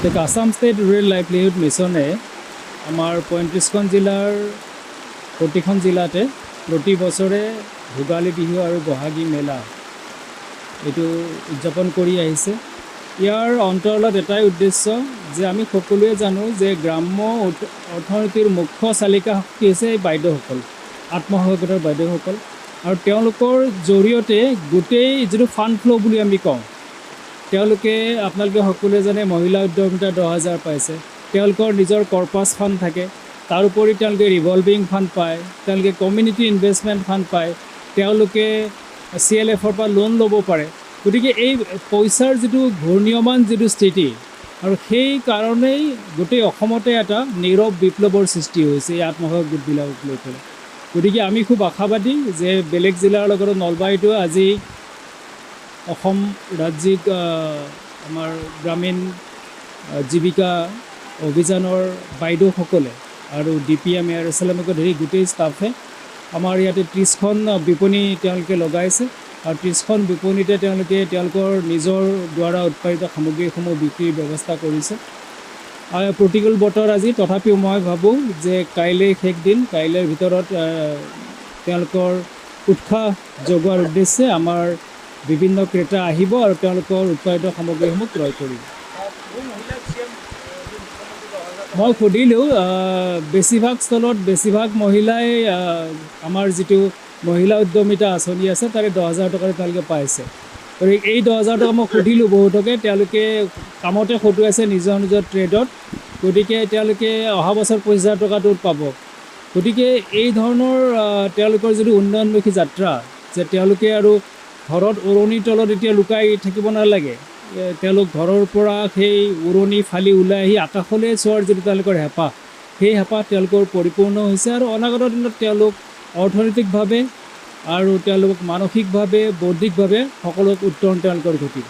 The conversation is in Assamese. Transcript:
আসাম ষ্টেট ৰুৰেল লাইভলিহুড মিছনে আমাৰ 35খন জিলাৰ প্ৰতিখন জিলাতে প্ৰতি বছৰে ভোগালী বিহু আৰু বহাগী মেলা এইটো উদযাপন কৰি আহিছে। ইয়াৰ অন্তৰালত এটাই উদ্দেশ্য যে আমি সকলোৱে জানো যে গ্ৰাম্য অৰ্থনীতিৰ মুখ্য চালিকা শক্তি হৈছে এই বাইদেউসকল, আত্মসহায়ক গোটৰ বাইদেউসকল, আৰু তেওঁলোকৰ জৰিয়তে গোটেই যিটো ফাণ্ড ফ্ল' বুলি আমি কওঁ, তেওঁলোকে আপোনালোকে সকলোৱে জানে মহিলা উদ্যমিতা 10,000 পাইছে, তেওঁলোকৰ নিজৰ কৰ্পাছ ফাণ্ড থাকে, তাৰোপৰি তেওঁলোকে ৰিভলভিং ফাণ্ড পায়, তেওঁলোকে কমিউনিটি ইনভেষ্টমেণ্ট ফাণ্ড পায়, তেওঁলোকে CLFৰ পৰা লোন ল'ব পাৰে। গতিকে এই পইচাৰ যিটো ঘূৰ্ণীয়মান যিটো স্থিতি, আৰু সেই কাৰণেই গোটেই অসমতে এটা নীৰৱ বিপ্লৱৰ সৃষ্টি হৈছে এই আত্মসহায়ক গোটবিলাকক লৈ পেলাই। গতিকে আমি খুব আশাবাদী যে বেলেগ জিলাৰ লগত নলবাৰীটো আজি অসম ৰাজ্যিক আমাৰ গ্ৰামীণ জীৱিকা অভিযানৰ বাইদেউসকলে আৰু DPM ARSLMকে ধৰি গোটেই ষ্টাফে আমাৰ ইয়াতে 30খন বিপণী তেওঁলোকে লগাইছে, আৰু 30খন বিপণীতে তেওঁলোকে তেওঁলোকৰ নিজৰ দ্বাৰা উৎপাদিত সামগ্ৰীসমূহ বিক্ৰীৰ ব্যৱস্থা কৰিছে। আৰু প্ৰতিকূল বতৰ আজি, তথাপিও মই ভাবোঁ যে কাইলৈ শেষ দিন, কাইলৈৰ ভিতৰত তেওঁলোকৰ উৎসাহ যোগোৱাৰ উদ্দেশ্যে আমাৰ বিভিন্ন ক্ৰেতা আহিব আৰু তেওঁলোকৰ উৎপাদিত সামগ্ৰীসমূহ ক্ৰয় কৰিব। মই সুধিলোঁ, বেছিভাগ স্থলত বেছিভাগ মহিলাই আমাৰ যিটো মহিলা উদ্যমিতা আঁচনি আছে তাৰে 10,000 টকা তেওঁলোকে পাইছে। গতিকে এই 10,000 টকা মই সুধিলোঁ বহুতকে, তেওঁলোকে কামতে খটুৱাইছে নিজৰ নিজৰ ট্ৰেডত, গতিকে তেওঁলোকে অহা বছৰ 25,000 টকাটোত পাব। গতিকে এই ধৰণৰ তেওঁলোকৰ যিটো উন্নয়নমুখী যাত্ৰা, যে তেওঁলোকে আৰু ঘৰত উৰণিৰ তলত এতিয়া লুকাই থাকিব নালাগে, তেওঁলোক ঘৰৰ পৰা সেই উৰণি ফালি ওলাই আহি আকাশলৈ চোৱাৰ যিটো তেওঁলোকৰ হেঁপাহ, সেই হেঁপাহ তেওঁলোকৰ পৰিপূৰ্ণ হৈছে, আৰু অনাগত দিনত তেওঁলোক অৰ্থনৈতিকভাৱে আৰু তেওঁলোক মানসিকভাৱে বৌদ্ধিকভাৱে সকলো উত্তৰণ তেওঁলোকৰ ঘটিব।